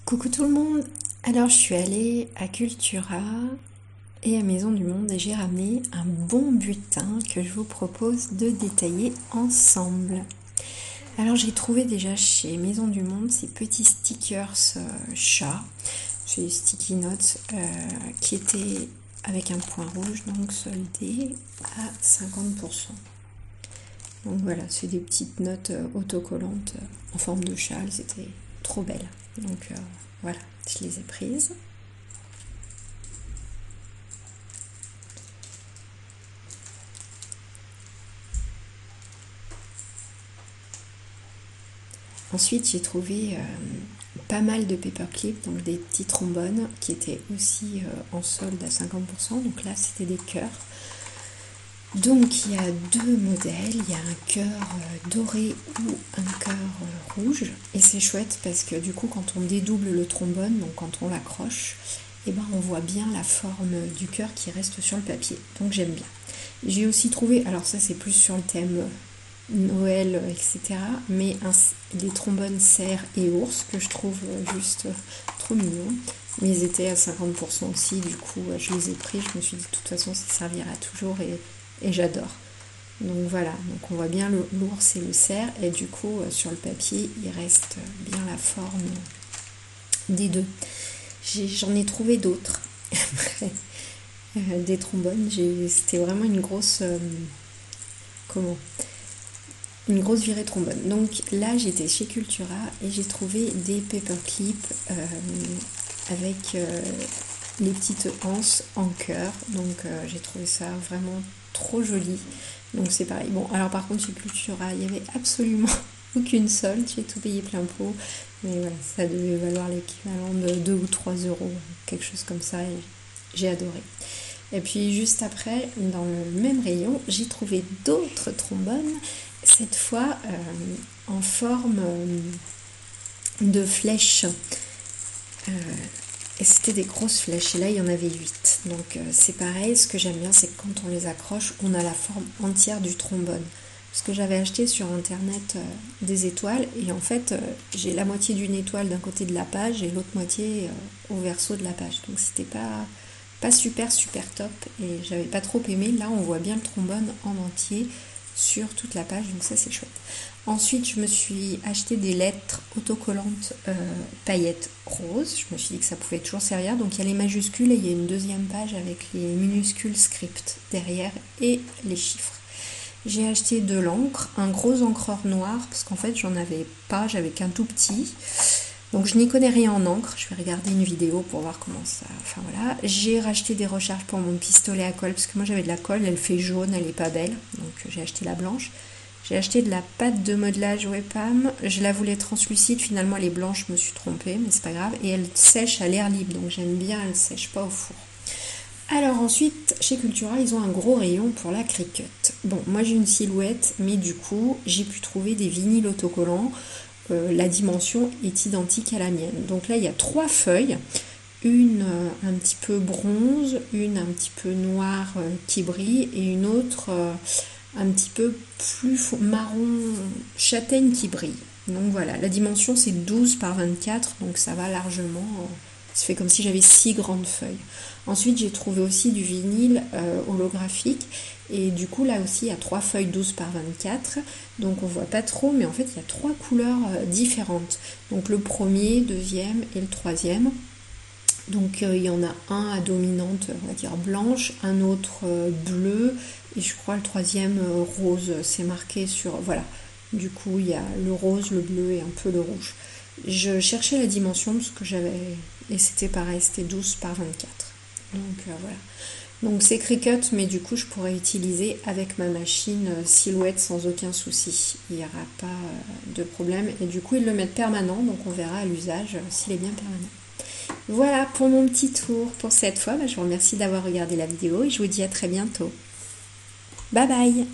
Coucou tout le monde. Alors je suis allée à Cultura et à Maison du Monde et j'ai ramené un bon butin que je vous propose de détailler ensemble. Alors j'ai trouvé déjà chez Maison du Monde ces petits stickers chats, ces sticky notes qui étaient avec un point rouge, donc soldés à 50%. Donc voilà, c'est des petites notes autocollantes en forme de chat, elles étaient trop belles. Donc voilà, je les ai prises. Ensuite, j'ai trouvé pas mal de paperclips, donc des petits trombones qui étaient aussi en solde à 50%. Donc là, c'était des cœurs. Donc il y a deux modèles, il y a un cœur doré ou un cœur rouge. Et c'est chouette parce que du coup, quand on dédouble le trombone, donc quand on l'accroche, eh ben, on voit bien la forme du cœur qui reste sur le papier. Donc j'aime bien. J'ai aussi trouvé, alors ça c'est plus sur le thème Noël, etc. Mais les trombones cerfs et ours que je trouve juste trop mignons. Mais ils étaient à 50% aussi, du coup je les ai pris. Je me suis dit de toute façon ça servira toujours et j'adore. Donc voilà, donc on voit bien l'ours et le cerf et du coup sur le papier il reste bien la forme des deux. J'en ai trouvé d'autres. Des trombones, c'était vraiment une grosse une grosse virée trombone. Donc là j'étais chez Cultura et j'ai trouvé des paperclips avec les petites anses en cœur. Donc j'ai trouvé ça vraiment trop joli. Donc c'est pareil. Bon, alors par contre chez Cultura il n'y avait absolument aucune solde, j'ai tout payé plein pot. Mais voilà, ça devait valoir l'équivalent de 2 ou 3 euros, quelque chose comme ça, et j'ai adoré. Et puis juste après, dans le même rayon, j'ai trouvé d'autres trombones, cette fois en forme de flèches. Et c'était des grosses flèches, et là il y en avait 8. Donc c'est pareil, ce que j'aime bien, c'est que quand on les accroche, on a la forme entière du trombone. Parce que j'avais acheté sur internet des étoiles, et en fait j'ai la moitié d'une étoile d'un côté de la page et l'autre moitié au verso de la page. Donc c'était pas super top, et j'avais pas trop aimé. Là on voit bien le trombone en entier sur toute la page, donc ça c'est chouette. Ensuite je me suis acheté des lettres autocollantes paillettes roses. Je me suis dit que ça pouvait toujours servir. Donc il y a les majuscules et il y a une deuxième page avec les minuscules script derrière et les chiffres. J'ai acheté de l'encre, un gros encreur noir, parce qu'en fait j'en avais pas, j'avais qu'un tout petit. Donc je n'y connais rien en encre, je vais regarder une vidéo pour voir comment ça... Enfin voilà. J'ai racheté des recharges pour mon pistolet à colle, parce que moi j'avais de la colle, elle fait jaune, elle est pas belle. Donc j'ai acheté la blanche. J'ai acheté de la pâte de modelage Webam, je la voulais translucide, finalement elle est blanche, je me suis trompée, mais c'est pas grave. Et elle sèche à l'air libre, donc j'aime bien, elle sèche pas au four. Alors ensuite, chez Cultura, ils ont un gros rayon pour la Cricut. Bon, moi j'ai une silhouette, mais du coup, j'ai pu trouver des vinyles autocollants. La dimension est identique à la mienne. Donc là, il y a 3 feuilles. Une un petit peu bronze, une un petit peu noire qui brille, et une autre un petit peu plus marron châtaigne qui brille. Donc voilà, la dimension c'est 12 par 24, donc ça va largement... Ça fait comme si j'avais 6 grandes feuilles. Ensuite, j'ai trouvé aussi du vinyle holographique. Et du coup, là aussi, il y a 3 feuilles 12 par 24. Donc, on voit pas trop, mais en fait, il y a 3 couleurs différentes. Donc, le premier, deuxième et le troisième. Donc, il y en a un à dominante, on va dire blanche, un autre bleu, et je crois le troisième rose. C'est marqué sur... Voilà. Du coup, il y a le rose, le bleu et un peu le rouge. Je cherchais la dimension parce que j'avais... Et c'était pareil, c'était 12 par 24. Donc voilà. Donc c'est Cricut, mais du coup je pourrais utiliser avec ma machine silhouette sans aucun souci. Il n'y aura pas de problème. Et du coup ils le mettent permanent, donc on verra à l'usage s'il est bien permanent. Voilà pour mon petit tour pour cette fois. Je vous remercie d'avoir regardé la vidéo et je vous dis à très bientôt. Bye bye!